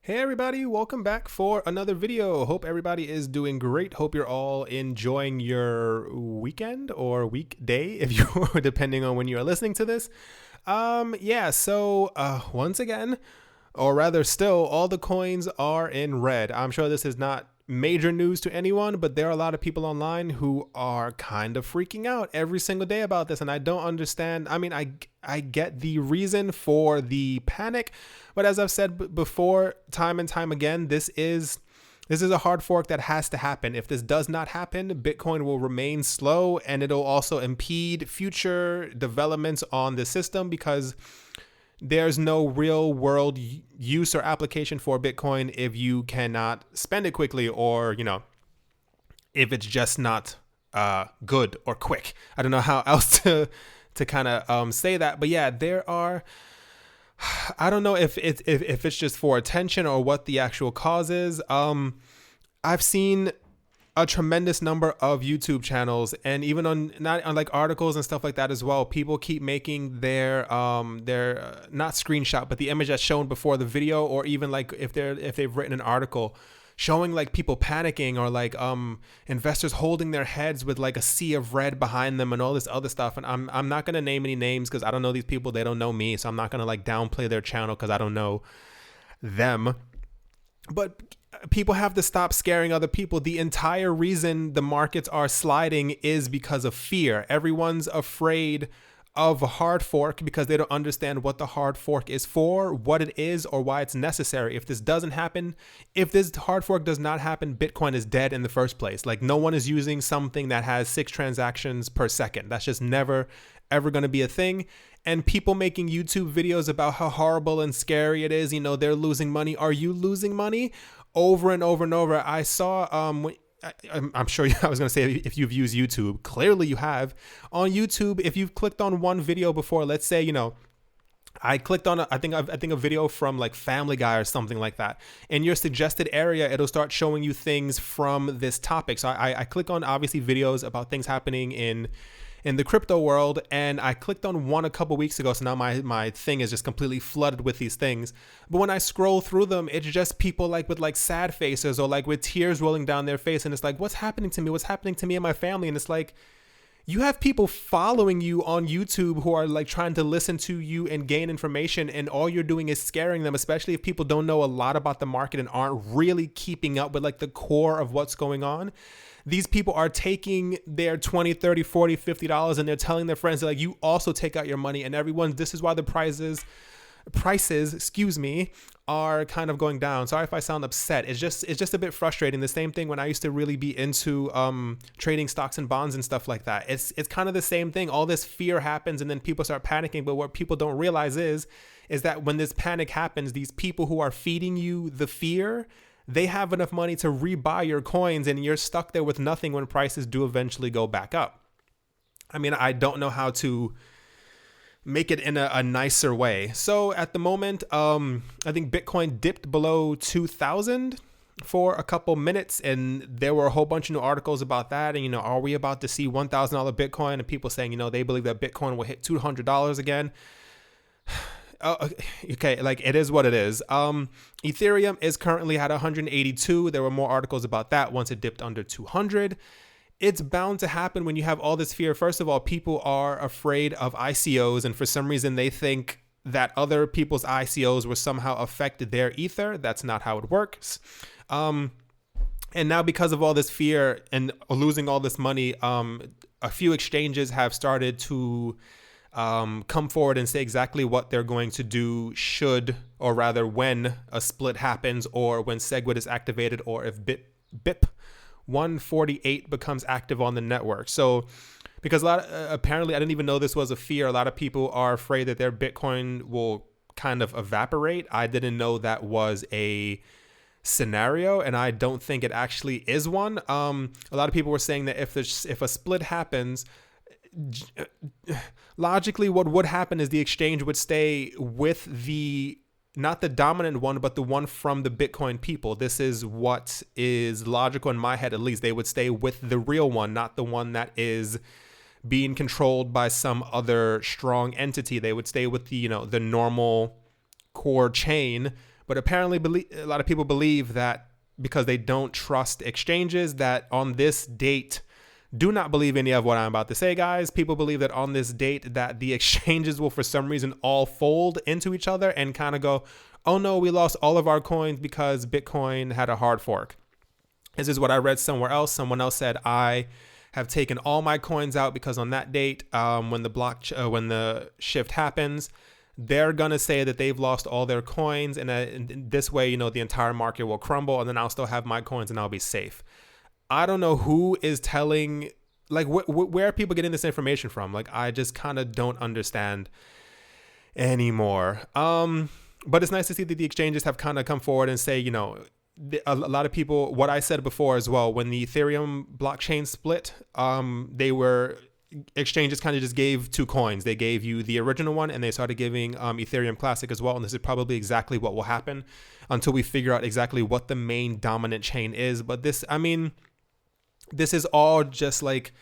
Hey everybody, welcome back for another video. Hope everybody is doing great. Hope you're all enjoying your weekend or weekday if you're depending on when you are listening to this. Once again, or rather still, all the coins are in red. I'm sure this is not major news to anyone, but there are a lot of people online who are kind of freaking out every single day about this, and I don't understand. I get the reason for the panic, but as I've said before, time and time again, this is a hard fork that has to happen. If this does not happen, Bitcoin will remain slow, and it'll also impede future developments on the system because there's no real world use or application for Bitcoin if you cannot spend it quickly, or if it's just not good or quick. I don't know how else to kind of say that, but yeah, there are. I don't know if it's just for attention or what the actual cause is. I've seen a tremendous number of YouTube channels, and even on like articles and stuff like that as well. People keep making their not screenshot, but the image that's shown before the video, or even like if they've written an article showing like people panicking, or like investors holding their heads with like a sea of red behind them and all this other stuff. And I'm not gonna name any names because I don't know these people, they don't know me, so I'm not gonna like downplay their channel because I don't know them. But people have to stop scaring other people. The entire reason the markets are sliding is because of fear. Everyone's afraid of a hard fork because they don't understand what the hard fork is for, what it is, or why it's necessary. If this doesn't happen, if this hard fork does not happen, Bitcoin is dead in the first place. Like, no one is using something that has 6 transactions per second. That's just never, ever going to be a thing. And people making YouTube videos about how horrible and scary it is, they're losing money. Are you losing money? Over and over and over. I saw, I'm sure I was going to say if you've used YouTube, clearly you have. On YouTube, if you've clicked on one video before, let's say, I clicked on I think a video from like Family Guy or something like that. In your suggested area, it'll start showing you things from this topic. So I click on obviously videos about things happening in the crypto world, and I clicked on one a couple weeks ago, so now my thing is just completely flooded with these things. But when I scroll through them, it's just people like with like sad faces or like with tears rolling down their face, and it's like, what's happening to me? What's happening to me and my family? And it's like, you have people following you on YouTube who are like trying to listen to you and gain information, and all you're doing is scaring them, especially if people don't know a lot about the market and aren't really keeping up with like the core of what's going on. These people are taking their $20, $30, $40, $50 and they're telling their friends, like, you also take out your money, and this is why the prices, are kind of going down. Sorry if I sound upset. It's just a bit frustrating. The same thing when I used to really be into trading stocks and bonds and stuff like that. It's kind of the same thing. All this fear happens and then people start panicking, but what people don't realize is that when this panic happens, these people who are feeding you the fear, they have enough money to rebuy your coins, and you're stuck there with nothing when prices do eventually go back up. I mean, I don't know how to make it in a nicer way. So at the moment, I think Bitcoin dipped below 2,000 for a couple minutes, and there were a whole bunch of new articles about that. And, are we about to see $1,000 Bitcoin? And people saying, they believe that Bitcoin will hit $200 again. Okay, like, it is what it is. Ethereum is currently at 182. There were more articles about that once it dipped under 200. It's bound to happen when you have all this fear. First of all, people are afraid of ICOs, and for some reason they think that other people's ICOs will somehow affect their Ether. That's not how it works. And now, because of all this fear and losing all this money, a few exchanges have started to come forward and say exactly what they're going to do should, or rather when a split happens, or when SegWit is activated, or if BIP 148 becomes active on the network. So because apparently I didn't even know this was a fear. A lot of people are afraid that their Bitcoin will kind of evaporate. I didn't know that was a scenario, and I don't think it actually is one. A lot of people were saying that if a split happens, logically what would happen is the exchange would stay with not the dominant one, but the one from the Bitcoin people. This is what is logical in my head, at least. They would stay with the real one, not the one that is being controlled by some other strong entity. They would stay with the normal core chain, But apparently a lot of people believe that because they don't trust exchanges, that on this date, do not believe any of what I'm about to say, guys. People believe that on this date that the exchanges will for some reason all fold into each other and kind of go, oh no, we lost all of our coins because Bitcoin had a hard fork. This is what I read somewhere else. Someone else said, I have taken all my coins out because on that date, when the shift happens, they're going to say that they've lost all their coins. And this way, the entire market will crumble and then I'll still have my coins and I'll be safe. I don't know who is telling, like, where are people getting this information from? Like, I just kind of don't understand anymore. But it's nice to see that the exchanges have kind of come forward and say, a lot of people, what I said before as well, when the Ethereum blockchain split, exchanges kind of just gave two coins. They gave you the original one and they started giving Ethereum Classic as well. And this is probably exactly what will happen until we figure out exactly what the main dominant chain is. But this is all just like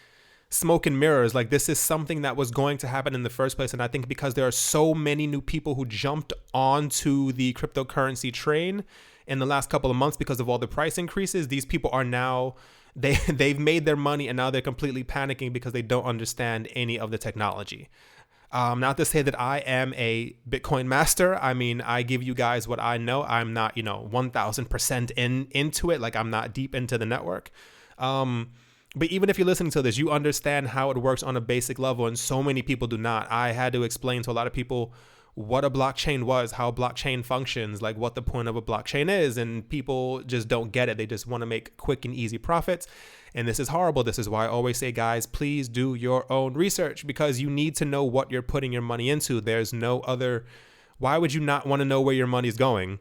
smoke and mirrors. Like, this is something that was going to happen in the first place. And I think because there are so many new people who jumped onto the cryptocurrency train in the last couple of months because of all the price increases, these people are now, they've made their money and now they're completely panicking because they don't understand any of the technology. Not to say that I am a Bitcoin master. I mean, I give you guys what I know. I'm not, 1000% into it. Like, I'm not deep into the network. But even if you're listening to this, you understand how it works on a basic level, and so many people do not. I had to explain to a lot of people what a blockchain was, how a blockchain functions, like what the point of a blockchain is, and people just don't get it. They just want to make quick and easy profits, and this is horrible. This is why I always say, guys, please do your own research because you need to know what you're putting your money into. There's no other. Why would you not want to know where your money's going?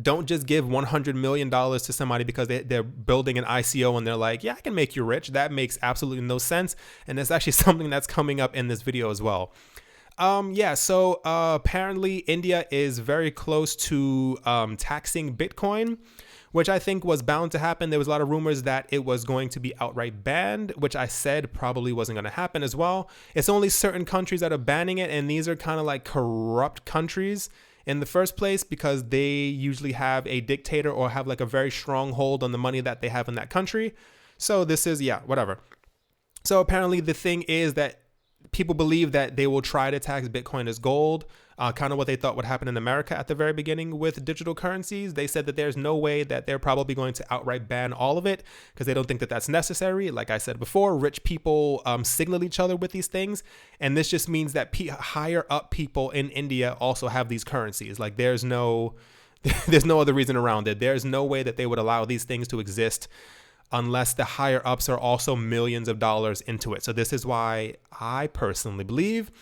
Don't just give $100 million to somebody because they're building an ICO and they're like, yeah, I can make you rich. That makes absolutely no sense. And it's actually something that's coming up in this video as well. So apparently India is very close to taxing Bitcoin, which I think was bound to happen. There was a lot of rumors that it was going to be outright banned, which I said probably wasn't going to happen as well. It's only certain countries that are banning it, and these are kind of like corrupt countries in the first place because they usually have a dictator or have like a very strong hold on the money that they have in that country. So this is, whatever. So apparently the thing is that people believe that they will try to tax Bitcoin as gold, kind of what they thought would happen in America at the very beginning with digital currencies. They said that there's no way that they're probably going to outright ban all of it because they don't think that that's necessary. Like I said before, rich people signal each other with these things. And this just means that higher up people in India also have these currencies. Like there's no other reason around it. There's no way that they would allow these things to exist unless the higher ups are also millions of dollars into it. So this is why I personally believe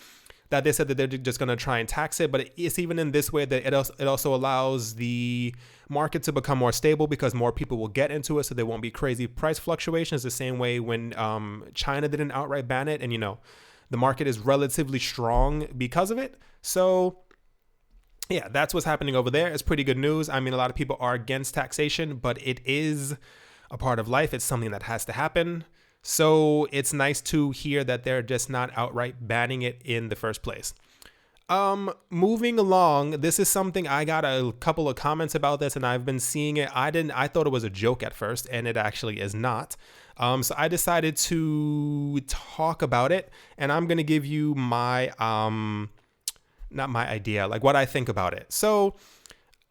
that they said that they're just going to try and tax it. But it's even in this way that it also allows the market to become more stable because more people will get into it. So there won't be crazy price fluctuations the same way when China didn't outright ban it. And, the market is relatively strong because of it. So yeah, that's what's happening over there. It's pretty good news. I mean, a lot of people are against taxation, but it is a part of life. It's something that has to happen. So it's nice to hear that they're just not outright banning it in the first place. Moving along, this is something I got a couple of comments about this and I've been seeing it. I thought it was a joke at first and it actually is not. So I decided to talk about it and I'm going to give you my, not my idea, like what I think about it. So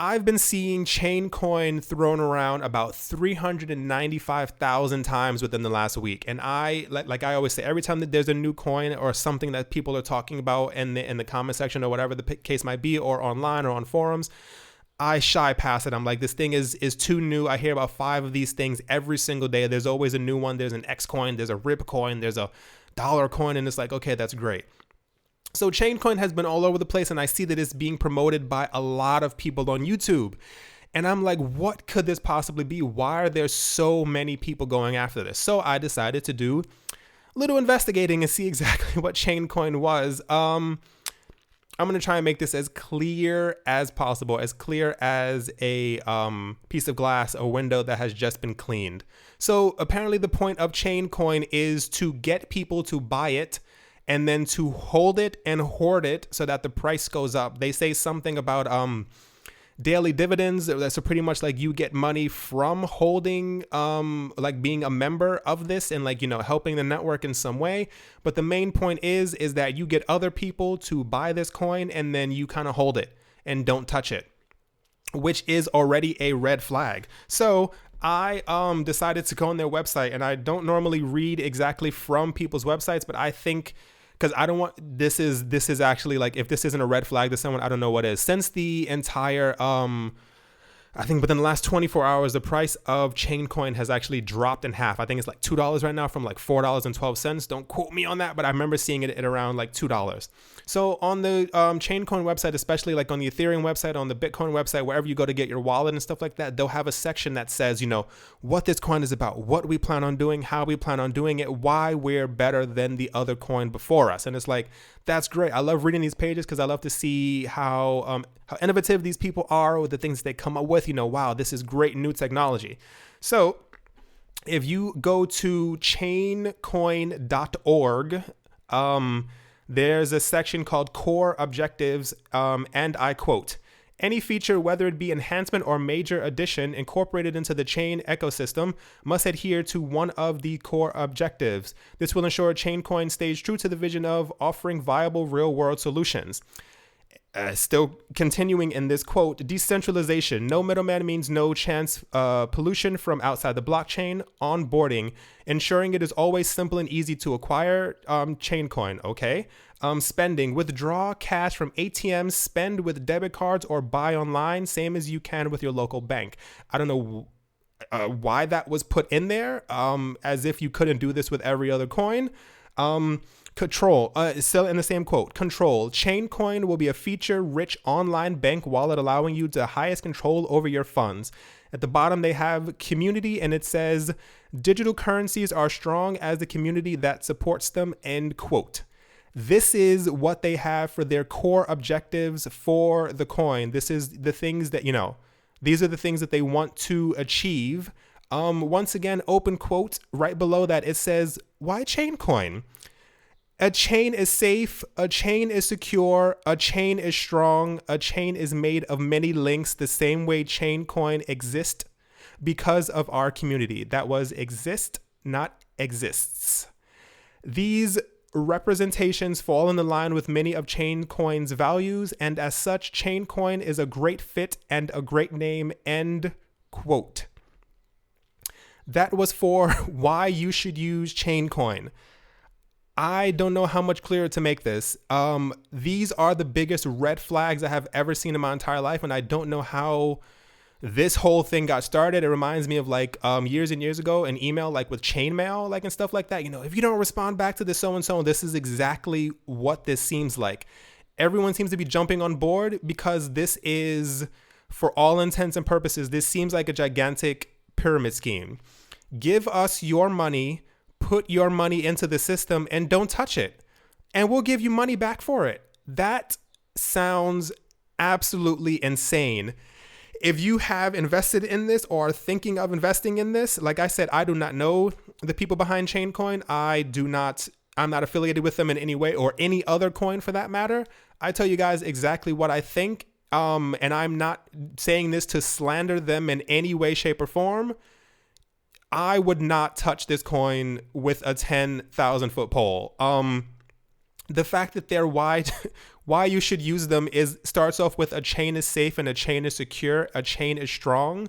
I've been seeing Chaincoin thrown around about 395,000 times within the last week. And I always say, every time that there's a new coin or something that people are talking about in the comment section or whatever the case might be, or online or on forums, I shy past it. I'm like, this thing is too new. I hear about 5 of these things every single day. There's always a new one. There's an X coin, there's a RIP coin, there's a dollar coin. And it's like, okay, that's great. So Chaincoin has been all over the place and I see that it's being promoted by a lot of people on YouTube. And I'm like, what could this possibly be? Why are there so many people going after this? So I decided to do a little investigating and see exactly what Chaincoin was. I'm going to try and make this as clear as possible, as clear as a piece of glass, a window that has just been cleaned. So apparently the point of Chaincoin is to get people to buy it and then to hold it and hoard it so that the price goes up. They say something about daily dividends. That's pretty much like you get money from holding, like being a member of this and like, helping the network in some way. But the main point is that you get other people to buy this coin and then you kind of hold it and don't touch it, which is already a red flag. So I decided to go on their website, and I don't normally read exactly from people's websites, but I think, because I don't want, this is actually like, if this isn't a red flag to someone, I don't know what is. Since the entire, I think within the last 24 hours, the price of Chaincoin has actually dropped in half. I think it's like $2 right now from like $4.12. Don't quote me on that, but I remember seeing it at around like $2. So on the Chaincoin website, especially like on the Ethereum website, on the Bitcoin website, wherever you go to get your wallet and stuff like that, they'll have a section that says, what this coin is about, what we plan on doing, how we plan on doing it, why we're better than the other coin before us. And it's like, that's great. I love reading these pages because I love to see how innovative these people are with the things they come up with. Wow, this is great new technology. So if you go to chaincoin.org, there's a section called Core Objectives, and I quote, "Any feature, whether it be enhancement or major addition incorporated into the chain ecosystem, must adhere to one of the core objectives. This will ensure Chaincoin stays true to the vision of offering viable real-world solutions." Still continuing in this quote, "Decentralization. No middleman means no chance pollution from outside the blockchain. Onboarding. Ensuring it is always simple and easy to acquire Chaincoin." Okay. Spending. Withdraw cash from ATMs, spend with debit cards, or buy online, same as you can with your local bank. I don't know why that was put in there, as if you couldn't do this with every other coin. Control, still in the same quote, "Control. Chaincoin will be a feature-rich online bank wallet allowing you the highest control over your funds." At the bottom, they have community, and it says, "Digital currencies are strong as the community that supports them," end quote. This is what they have for their core objectives for the coin. This is the things that, these are the things that they want to achieve. Once again, open quote, right below that, it says, "Why Chaincoin? A chain is safe, a chain is secure, a chain is strong, a chain is made of many links the same way Chaincoin exists because of our community." That was exist, not exists. "These representations fall in the line with many of Chaincoin's values, and as such, Chaincoin is a great fit and a great name," end quote. That was for why you should use Chaincoin. I don't know how much clearer to make this. These are the biggest red flags I have ever seen in my entire life, and I don't know how this whole thing got started. It reminds me of like years and years ago, an email like with chainmail, like and stuff like that. If you don't respond back to this so-and-so, this is exactly what this seems like. Everyone seems to be jumping on board because this is, for all intents and purposes, this seems like a gigantic pyramid scheme. Give us your money, put your money into the system, and don't touch it, and we'll give you money back for it. That sounds absolutely insane. If you have invested in this or are thinking of investing in this, like I said, I do not know the people behind Chaincoin. I'm not affiliated with them in any way, or any other coin for that matter. I tell you guys exactly what I think, and I'm not saying this to slander them in any way, shape, or form. I would not touch this coin with a 10,000 foot pole. The fact that they're wide, why you should use them starts off with a chain is safe and a chain is secure, a chain is strong.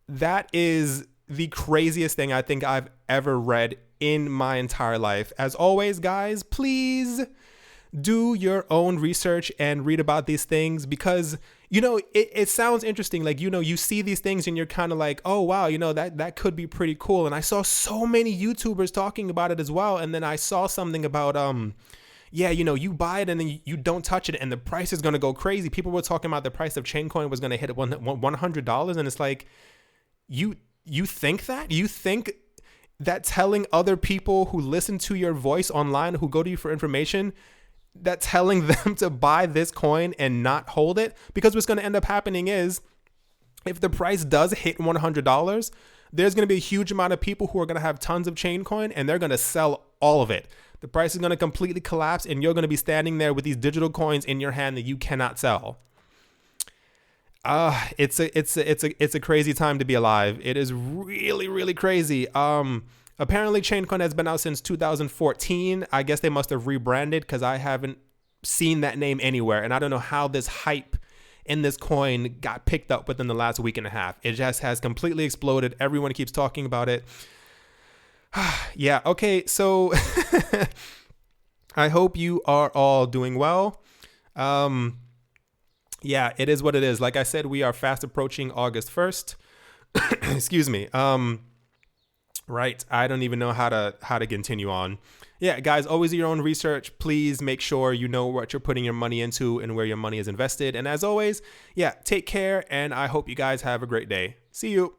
That is the craziest thing I think I've ever read in my entire life. As always, guys, please do your own research and read about these things, because it sounds interesting. Like, you see these things and you're kind of like, oh, wow, that could be pretty cool. And I saw so many YouTubers talking about it as well. And then I saw something about, you buy it and then you don't touch it and the price is going to go crazy. People were talking about the price of Chaincoin was going to hit $100. And it's like, you think that? You think that telling other people who listen to your voice online, who go to you for information, that telling them to buy this coin and not hold it? Because what's going to end up happening is, if the price does hit $100, there's going to be a huge amount of people who are going to have tons of Chaincoin and they're going to sell all of it. The price is going to completely collapse and you're going to be standing there with these digital coins in your hand that you cannot sell. It's a crazy time to be alive. It is really, really crazy. Apparently Chaincoin has been out since 2014. I guess they must have rebranded because I haven't seen that name anywhere. And I don't know how this hype in this coin got picked up within the last week and a half. It just has completely exploded. Everyone keeps talking about it. Yeah, okay, so I hope you are all doing well. Yeah, it is what it is. Like I said, we are fast approaching August 1st. Excuse me. Right. I don't even know how to continue on. Yeah, guys, always do your own research. Please make sure you know what you're putting your money into and where your money is invested. And as always, yeah, take care. And I hope you guys have a great day. See you.